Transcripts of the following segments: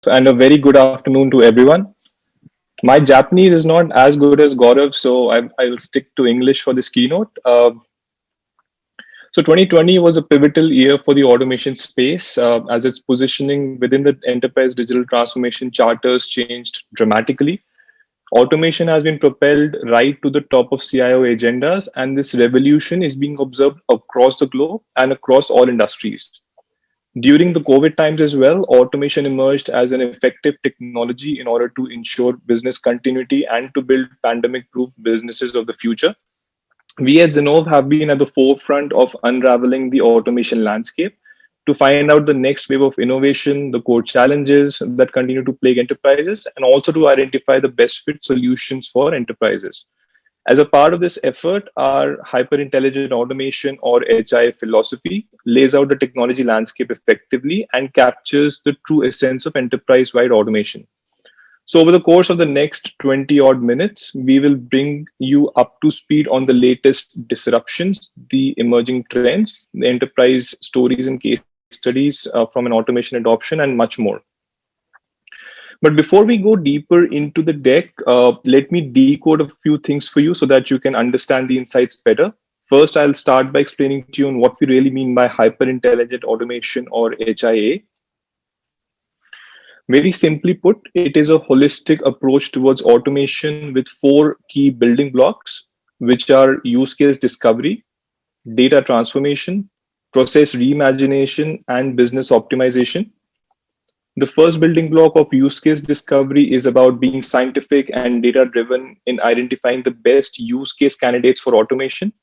and a very good afternoon to everyone. My Japanese is not as good as Gaurav, so I'll stick to English for this keynote. So 2020 was a pivotal year for the automation space as its positioning within the enterprise digital transformation charters changed dramatically. Automation has been propelled right to the top of CIO agendas, and this revolution is being observed across the globe and across all industries. During the COVID times as well, automation emerged as an effective technology in order to ensure business continuity and to build pandemic proof businesses of the future. We at Zenov have been at the forefront of unraveling the automation landscape to find out the next wave of innovation, the core challenges that continue to plague enterprises, and also to identify the best fit solutions for enterprises. As a part of this effort, our hyper-intelligent automation or HI philosophy lays out the technology landscape effectively and captures the true essence of enterprise-wide automation. So over the course of the next 20 odd minutes, we will bring you up to speed on the latest disruptions, the emerging trends, the enterprise stories and case studies from an automation adoption, and much more. But before we go deeper into the deck, let me decode a few things for you so that you can understand the insights better. First, I'll start by explaining to you on what we really mean by hyper-intelligent automation or HIA. Very simply put, it is a holistic approach towards automation with four key building blocks, which are use case discovery, data transformation, process reimagination, and business optimization. The first building block of use case discovery is about being scientific and data driven in identifying the best use case candidates for automation.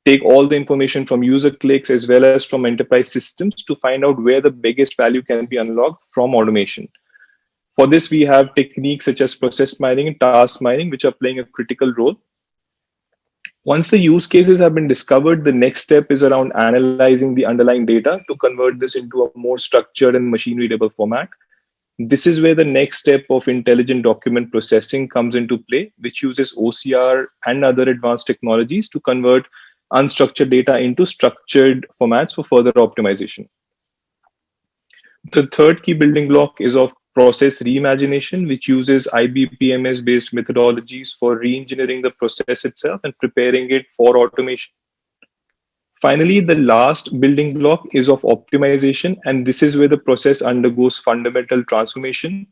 Take all the information from user clicks as well as from enterprise systems to find out where the biggest value can be unlocked from automation. For this, we have techniques such as process mining and task mining, which are playing a critical role. Once the use cases have been discovered, the next step is around analyzing the underlying data to convert this into a more structured and machine readable format. This is where the next step of intelligent document processing comes into play, which uses OCR and other advanced technologies to convert unstructured data into structured formats for further optimization. The third key building block is of process reimagination, which uses IBPMS based methodologies for re-engineering the process itself and preparing it for automation. Finally, the last building block is of optimization, and this is where the process undergoes fundamental transformation.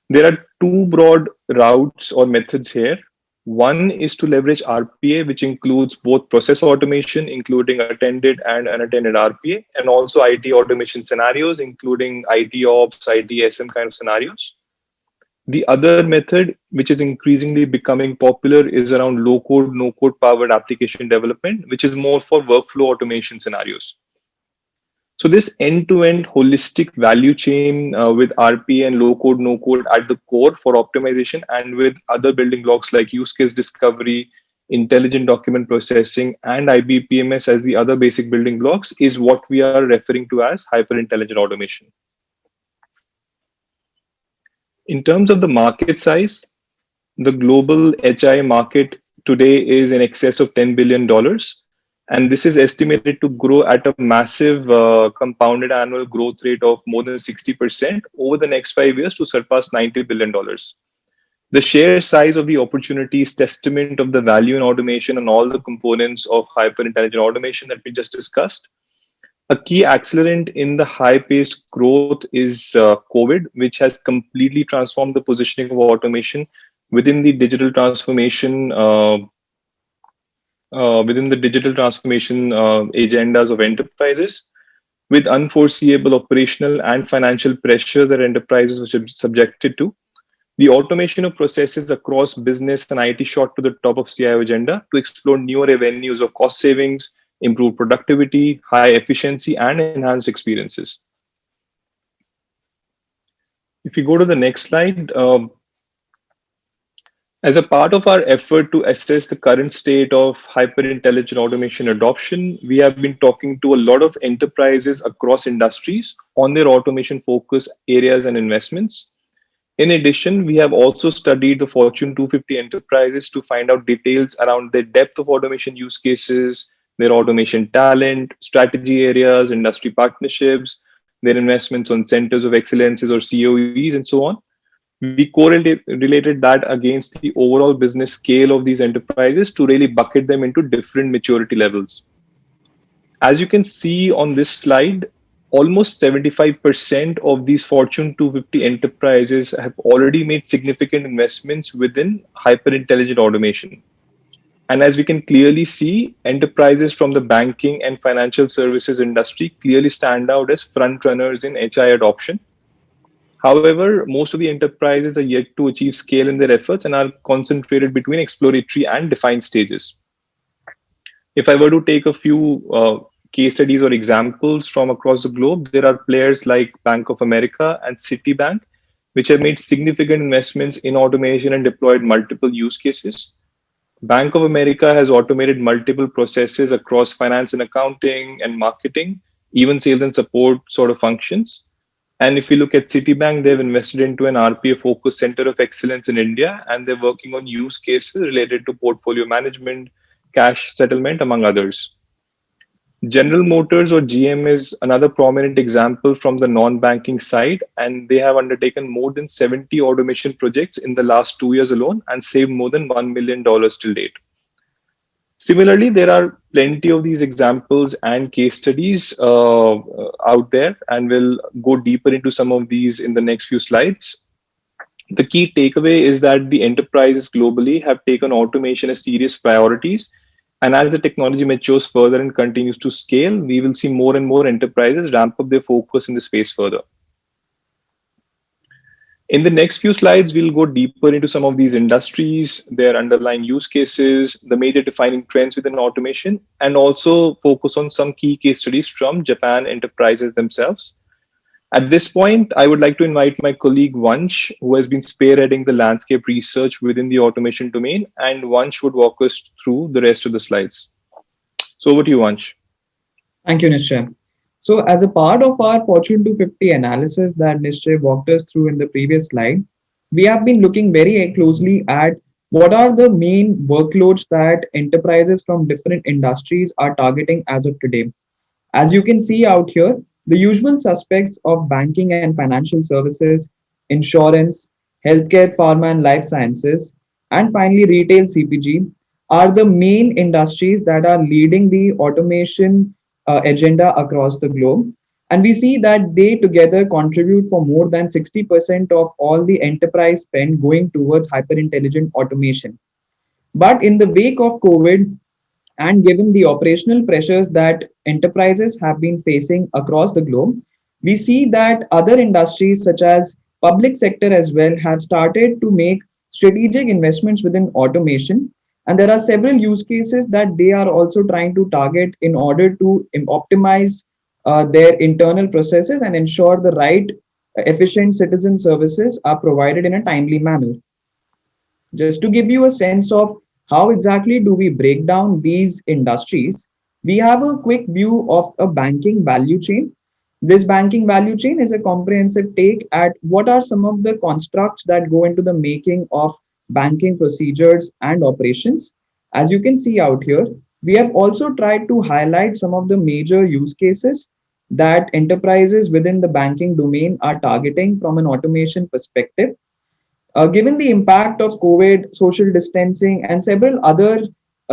There are two broad routes or methods here. One is to leverage RPA, which includes both process automation, including attended and unattended RPA, and also IT automation scenarios, including IT ops, ITSM kind of scenarios. The other method, which is increasingly becoming popular, is around low code, no code powered application development, which is more for workflow automation scenarios. So this end-to-end holistic value chain with RPA and low code, no code at the core for optimization, and with other building blocks like use case discovery, intelligent document processing, and IBPMS as the other basic building blocks, is what we are referring to as hyper-intelligent automation. In terms of the market size, the global HI market today is in excess of $10 billion. And this is estimated to grow at a massive compounded annual growth rate of more than 60% over the next 5 years to surpass $90 billion. The sheer size of the opportunity is testament of the value in automation and all the components of hyper-intelligent automation that we just discussed. A key accelerant in the high-paced growth is COVID, which has completely transformed the positioning of automation within the digital transformation agendas of enterprises, with unforeseeable operational and financial pressures that enterprises were subjected to. The automation of processes across business and IT shot to the top of CIO agenda to explore newer avenues of cost savings, improve productivity, high efficiency, and enhanced experiences. If you go to the next slide, as a part of our effort to assess the current state of hyper-intelligent automation adoption, we have been talking to a lot of enterprises across industries on their automation focus areas and investments. In addition, we have also studied the Fortune 250 enterprises to find out details around their depth of automation use cases, their automation talent, strategy areas, industry partnerships, their investments on centers of excellences or COEs, and so on. We correlated that against the overall business scale of these enterprises to really bucket them into different maturity levels. As you can see on this slide, almost 75% of these Fortune 250 enterprises have already made significant investments within hyper intelligent automation. And as we can clearly see, enterprises from the banking and financial services industry clearly stand out as front runners in HI adoption. However, most of the enterprises are yet to achieve scale in their efforts and are concentrated between exploratory and defined stages. If I were to take a few case studies or examples from across the globe, there are players like Bank of America and Citibank, which have made significant investments in automation and deployed multiple use cases. Bank of America has automated multiple processes across finance and accounting and marketing, even sales and support sort of functions. And if you look at Citibank, they've invested into an RPA focused center of excellence in India, and they're working on use cases related to portfolio management, cash settlement, among others. General Motors or GM is another prominent example from the non-banking side, and they have undertaken more than 70 automation projects in the last 2 years alone and saved more than $1 million till date. Similarly, there are plenty of these examples and case studies out there, and we'll go deeper into some of these in the next few slides. The key takeaway is that the enterprises globally have taken automation as serious priorities. And as the technology matures further and continues to scale, we will see more and more enterprises ramp up their focus in the space further. In the next few slides, we'll go deeper into some of these industries, their underlying use cases, the major defining trends within automation, and also focus on some key case studies from Japan enterprises themselves. At this point, I would like to invite my colleague Vansh, who has been spearheading the landscape research within the automation domain, and Vansh would walk us through the rest of the slides. So over to you, Vansh. Thank you, Nishchay. So as a part of our Fortune 250 analysis that Nishchay walked us through in the previous slide, we have been looking very closely at what are the main workloads that enterprises from different industries are targeting as of today. As you can see out here, the usual suspects of banking and financial services, insurance, healthcare, pharma and life sciences, and finally retail CPG are the main industries that are leading the automation agenda across the globe. And we see that they together contribute for more than 60% of all the enterprise spend going towards hyper intelligent automation. But in the wake of COVID, and given the operational pressures that enterprises have been facing across the globe, we see that other industries such as public sector as well have started to make strategic investments within automation. And there are several use cases that they are also trying to target in order to optimize their internal processes and ensure the right efficient citizen services are provided in a timely manner. Just to give you a sense of how exactly do we break down these industries, we have a quick view of a banking value chain. This banking value chain is a comprehensive take at what are some of the constructs that go into the making of banking procedures and operations. As you can see out here, we have also tried to highlight some of the major use cases that enterprises within the banking domain are targeting from an automation perspective. Given the impact of COVID, social distancing, and several other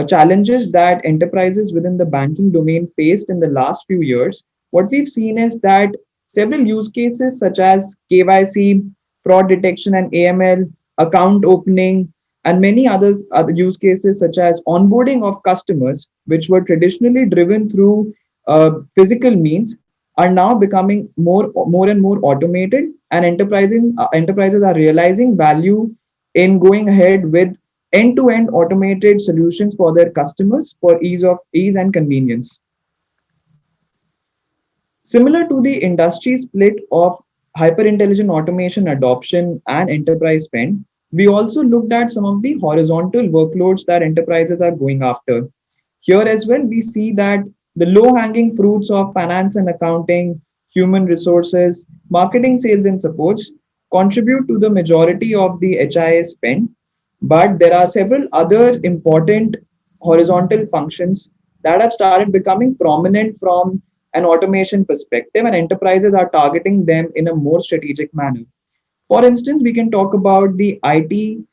challenges that enterprises within the banking domain faced in the last few years, what we've seen is that several use cases such as KYC, fraud detection and AML, account opening, and many other use cases such as onboarding of customers, which were traditionally driven through physical means, are now becoming more and more automated, and enterprises are realizing value in going ahead with end-to-end automated solutions for their customers for ease and convenience. Similar to the industry split of hyper-intelligent automation adoption and enterprise spend, we also looked at some of the horizontal workloads that enterprises are going after. Here as well, we see that the low-hanging fruits of finance and accounting, human resources, marketing, sales, and supports contribute to the majority of the HIA spend. But there are several other important horizontal functions that have started becoming prominent from and automation perspective, and enterprises are targeting them in a more strategic manner. For instance, we can talk about the IT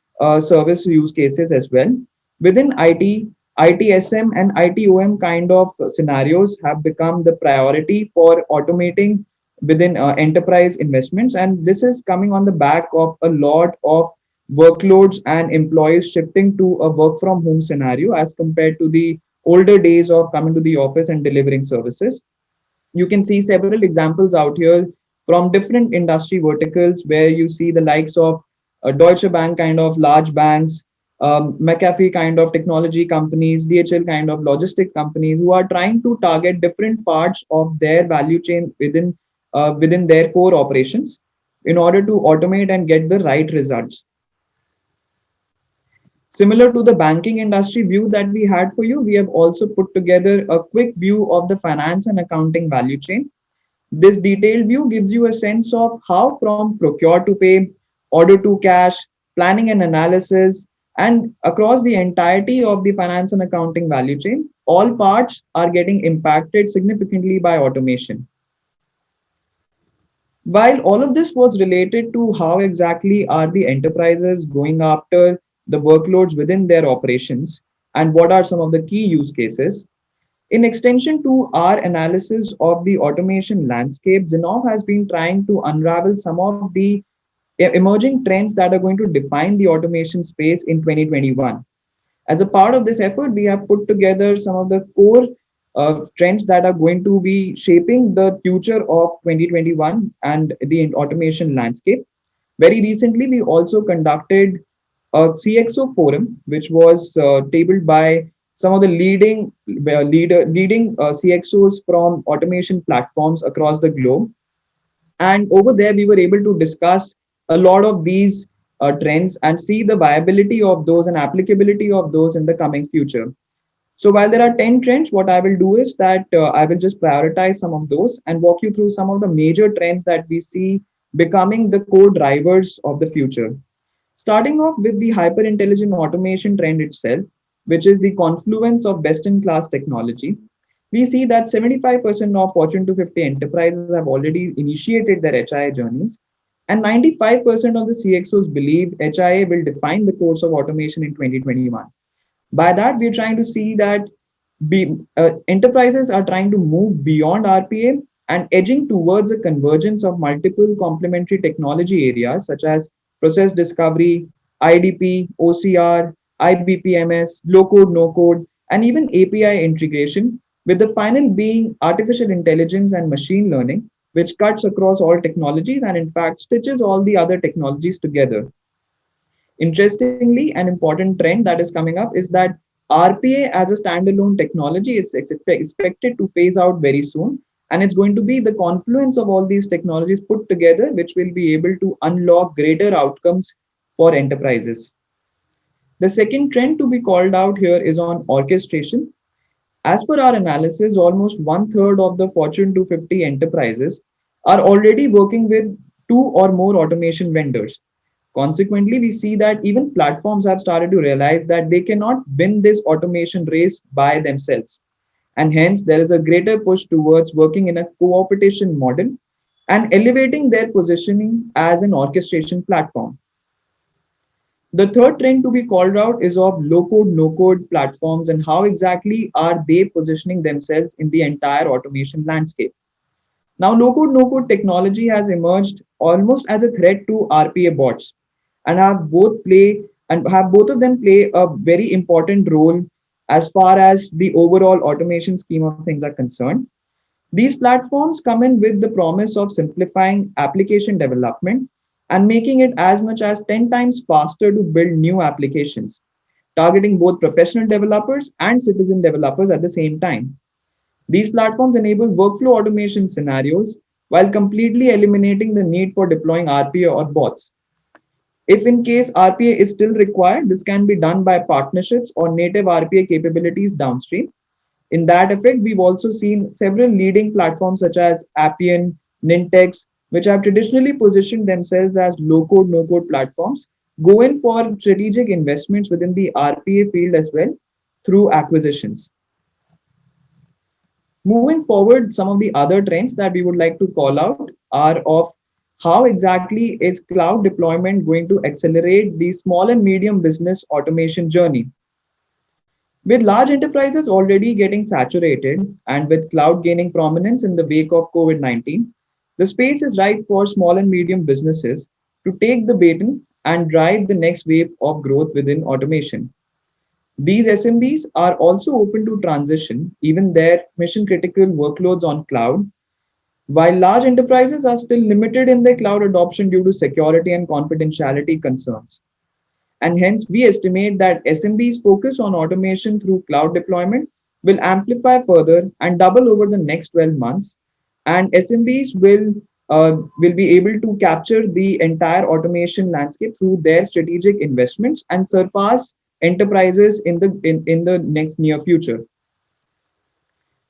service use cases as well. Within IT, ITSM and ITOM kind of scenarios have become the priority for automating within enterprise investments. And this is coming on the back of a lot of workloads and employees shifting to a work from home scenario as compared to the older days of coming to the office and delivering services. You can see several examples out here from different industry verticals where you see the likes of Deutsche Bank kind of large banks, McAfee kind of technology companies, DHL kind of logistics companies who are trying to target different parts of their value chain within their core operations in order to automate and get the right results. Similar to the banking industry view that we had for you, we have also put together a quick view of the finance and accounting value chain. This detailed view gives you a sense of how from procure to pay, order to cash, planning and analysis, and across the entirety of the finance and accounting value chain, all parts are getting impacted significantly by automation. While all of this was related to how exactly are the enterprises going after the workloads within their operations and what are some of the key use cases, in extension to our analysis of the automation landscape, Zinov has been trying to unravel some of the emerging trends that are going to define the automation space in 2021. As a part of this effort, we have put together some of the core trends that are going to be shaping the future of 2021 and the automation landscape. Very recently, we also conducted a CXO forum, which was tabled by some of the leading CXOs from automation platforms across the globe. And over there, we were able to discuss a lot of these trends and see the viability of those and applicability of those in the coming future. So while there are 10 trends, what I will do is that I will just prioritize some of those and walk you through some of the major trends that we see becoming the core drivers of the future. Starting off with the hyper intelligent automation trend itself, which is the confluence of best in class technology, we see that 75% of Fortune 250 enterprises have already initiated their HIA journeys, and 95% of the CXOs believe HIA will define the course of automation in 2021. By that, we're trying to see that enterprises are trying to move beyond RPA and edging towards a convergence of multiple complementary technology areas such as process discovery, IDP, OCR, IBPMS, low code, no code, and even API integration, with the final being artificial intelligence and machine learning, which cuts across all technologies and in fact stitches all the other technologies together. Interestingly, an important trend that is coming up is that RPA as a standalone technology is expected to phase out very soon. And it's going to be the confluence of all these technologies put together, which will be able to unlock greater outcomes for enterprises. The second trend to be called out here is on orchestration. As per our analysis, almost one third of the Fortune 250 enterprises are already working with two or more automation vendors. Consequently, we see that even platforms have started to realize that they cannot win this automation race by themselves. And hence, there is a greater push towards working in a cooperation model and elevating their positioning as an orchestration platform. The third trend to be called out is of low code, no code platforms and how exactly are they positioning themselves in the entire automation landscape. Now, low code, no code technology has emerged almost as a threat to RPA bots and have both of them play a very important role as far as the overall automation scheme of things are concerned. These platforms come in with the promise of simplifying application development and making it as much as 10 times faster to build new applications, targeting both professional developers and citizen developers at the same time. These platforms enable workflow automation scenarios while completely eliminating the need for deploying RPA or bots. If in case RPA is still required, this can be done by partnerships or native RPA capabilities downstream. In that effect, we've also seen several leading platforms such as Appian, Nintex, which have traditionally positioned themselves as low-code, no-code platforms, go in for strategic investments within the RPA field as well through acquisitions. Moving forward, some of the other trends that we would like to call out are of how exactly is cloud deployment going to accelerate the small and medium business automation journey. With large enterprises already getting saturated and with cloud gaining prominence in the wake of COVID 19, the space is right for small and medium businesses to take the baton and drive the next wave of growth within automation. These SMBs are also open to transition, even their mission critical workloads on cloud, while large enterprises are still limited in their cloud adoption due to security and confidentiality concerns. And hence, we estimate that SMB's focus on automation through cloud deployment will amplify further and double over the next 12 months. And SMBs will be able to capture the entire automation landscape through their strategic investments and surpass enterprises in the next near future.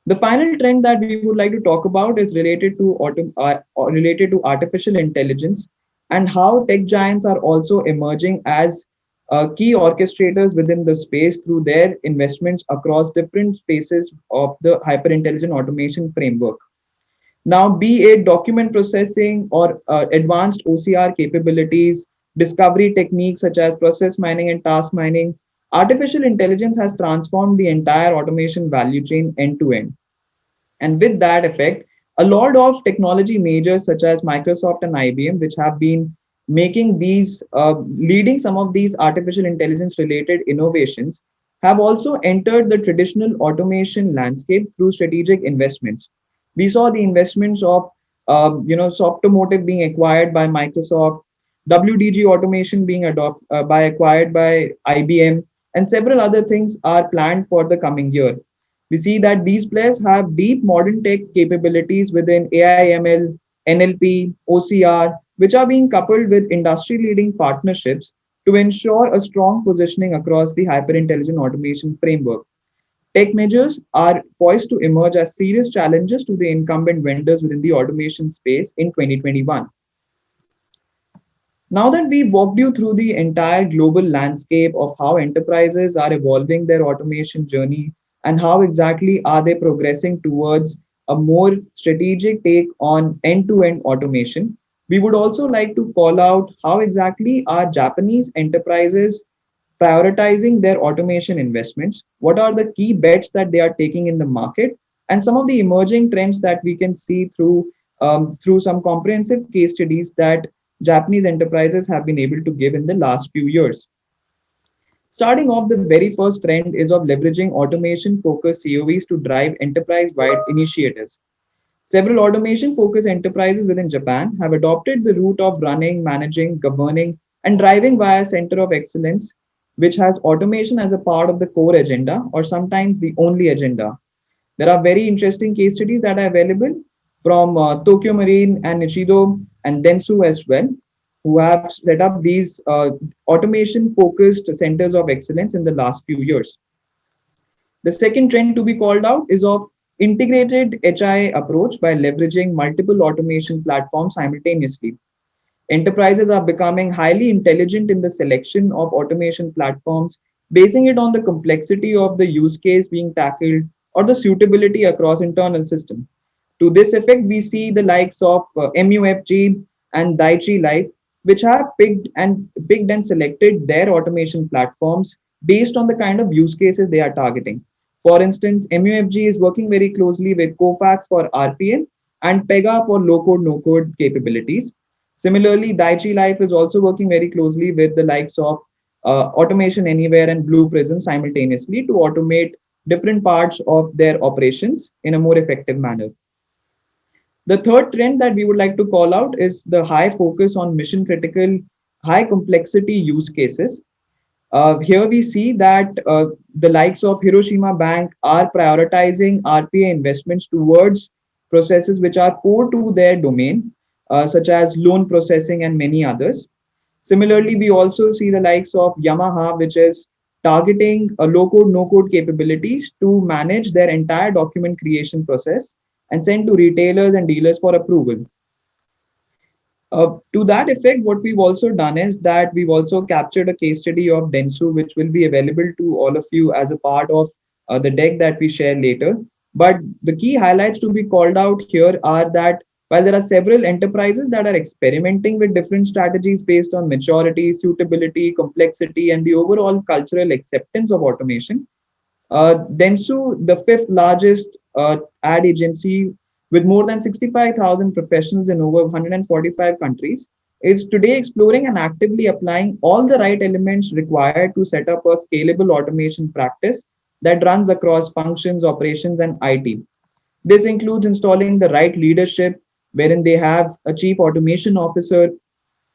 The final trend that we would like to talk about is related to artificial intelligence and how tech giants are also emerging as key orchestrators within the space through their investments across different spaces of the hyper intelligent automation framework. Now, be it document processing or advanced OCR capabilities, discovery techniques such as process mining and task mining, artificial intelligence has transformed the entire automation value chain end to end. And with that effect, a lot of technology majors such as Microsoft and IBM, which have been making leading some of these artificial intelligence related innovations, have also entered the traditional automation landscape through strategic investments. We saw the investments of, Softomotive being acquired by Microsoft, WDG Automation being acquired by IBM, and several other things are planned for the coming year. We see that these players have deep modern tech capabilities within AI/ML, NLP, OCR, which are being coupled with industry leading partnerships to ensure a strong positioning across the hyper-intelligent automation framework. Tech measures are poised to emerge as serious challenges to the incumbent vendors within the automation space in 2021. Now that we walked you through the entire global landscape of how enterprises are evolving their automation journey and how exactly are they progressing towards a more strategic take on end-to-end automation, we would also like to call out how exactly are Japanese enterprises prioritizing their automation investments, what are the key bets that they are taking in the market, and some of the emerging trends that we can see through some comprehensive case studies that Japanese enterprises have been able to give in the last few years. Starting off, the very first trend is of leveraging automation focused COEs to drive enterprise wide initiatives. Several automation focused enterprises within Japan have adopted the route of running, managing, governing, and driving via Center of Excellence, which has automation as a part of the core agenda or sometimes the only agenda. There are very interesting case studies that are available from Tokyo Marine and Nichido and Densu as well, who have set up these automation focused centers of excellence in the last few years. The second trend to be called out is of integrated HI approach by leveraging multiple automation platforms simultaneously. Enterprises are becoming highly intelligent in the selection of automation platforms, basing it on the complexity of the use case being tackled or the suitability across internal systems. To this effect, we see the likes of MUFG and Daiichi Life, which have picked and selected their automation platforms based on the kind of use cases they are targeting. For instance, MUFG is working very closely with Kofax for RPA and Pega for low-code, no-code capabilities. Similarly, Daiichi Life is also working very closely with the likes of Automation Anywhere and Blue Prism simultaneously to automate different parts of their operations in a more effective manner. The third trend that we would like to call out is the high focus on mission critical, high complexity use cases. Here we see that the likes of Hiroshima Bank are prioritizing RPA investments towards processes which are core to their domain, such as loan processing and many others. Similarly, we also see the likes of Yamaha, which is targeting a low-code, no-code capabilities to manage their entire document creation process and send to retailers and dealers for approval. To that effect, what we've also done is that we've also captured a case study of Densu, which will be available to all of you as a part of the deck that we share later. But the key highlights to be called out here are that while there are several enterprises that are experimenting with different strategies based on maturity, suitability, complexity, and the overall cultural acceptance of automation, Dentsu, the fifth largest ad agency with more than 65,000 professionals in over 145 countries, is today exploring and actively applying all the right elements required to set up a scalable automation practice that runs across functions, operations, and IT. This includes installing the right leadership, wherein they have a chief automation officer,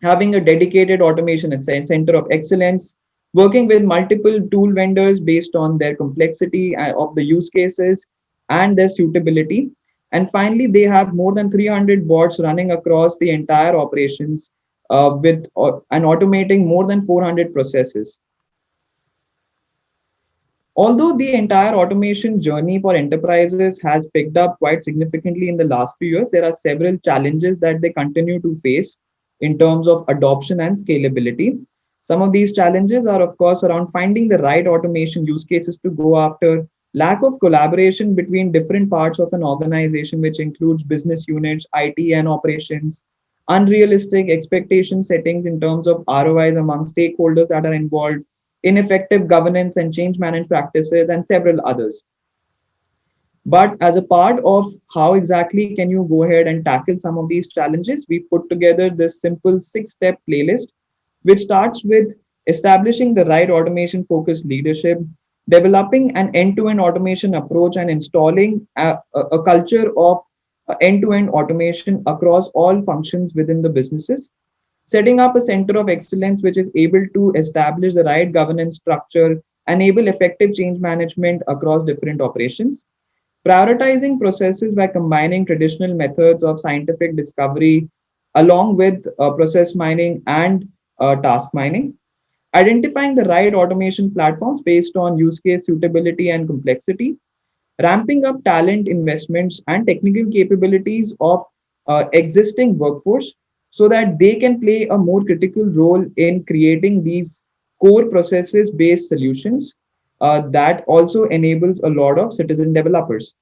having a dedicated automation center of excellence, working with multiple tool vendors based on their complexity of the use cases and their suitability. And finally, they have more than 300 bots running across the entire operations and automating more than 400 processes. Although the entire automation journey for enterprises has picked up quite significantly in the last few years, there are several challenges that they continue to face in terms of adoption and scalability. Some of these challenges are, of course, around finding the right automation use cases to go after, lack of collaboration between different parts of an organization, which includes business units, IT, and operations, unrealistic expectation settings in terms of ROIs among stakeholders that are involved, ineffective governance and change management practices, and several others. But as a part of how exactly can you go ahead and tackle some of these challenges, we put together this simple 6 step playlist, which starts with establishing the right automation focused leadership, developing an end to end automation approach, and installing a culture of end to end automation across all functions within the businesses, setting up a center of excellence which is able to establish the right governance structure, enable effective change management across different operations, prioritizing processes by combining traditional methods of scientific discovery along with process mining and task mining, identifying the right automation platforms based on use case suitability and complexity, ramping up talent investments and technical capabilities of existing workforce so that they can play a more critical role in creating these core processes based solutions that also enables a lot of citizen developers.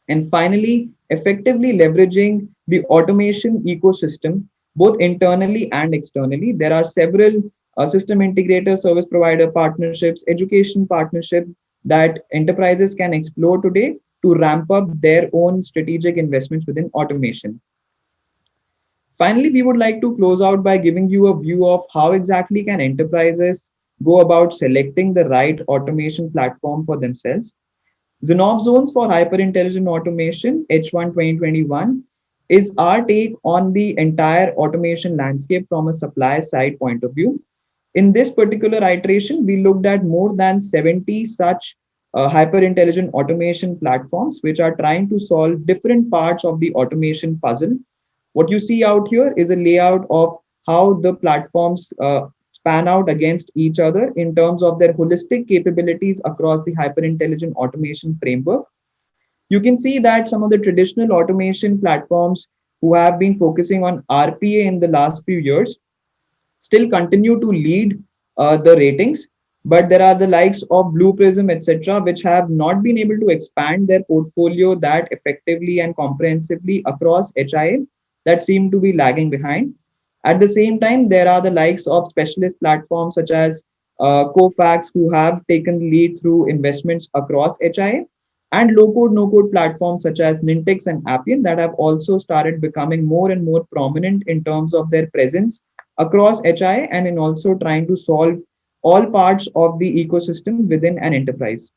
And finally, effectively leveraging the automation ecosystem, both internally and externally. There are several system integrator, service provider partnerships, education partnerships that enterprises can explore today to ramp up their own strategic investments within automation. Finally, we would like to close out by giving you a view of how exactly can enterprises go about selecting the right automation platform for themselves. Zenov Zones for Hyperintelligent Automation H1 2021 is our take on the entire automation landscape from a supply side point of view. In this particular iteration, we looked at more than 70 such hyper-intelligent automation platforms which are trying to solve different parts of the automation puzzle. What you see out here is a layout of how the platforms span out against each other in terms of their holistic capabilities across the hyper-intelligent automation framework. You can see that some of the traditional automation platforms who have been focusing on RPA in the last few years still continue to lead the ratings, but there are the likes of Blue Prism, etc., which have not been able to expand their portfolio that effectively and comprehensively across HIA, that seem to be lagging behind. At the same time, there are the likes of specialist platforms such as Kofax, who have taken the lead through investments across HIA, and low code, no code platforms such as Nintex and Appian that have also started becoming more and more prominent in terms of their presence across HI and in also trying to solve all parts of the ecosystem within an enterprise.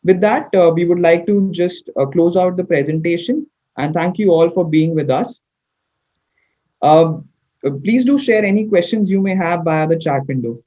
With that, we would like to just close out the presentation and thank you all for being with us. Uh, Please do share any questions you may have via the chat window.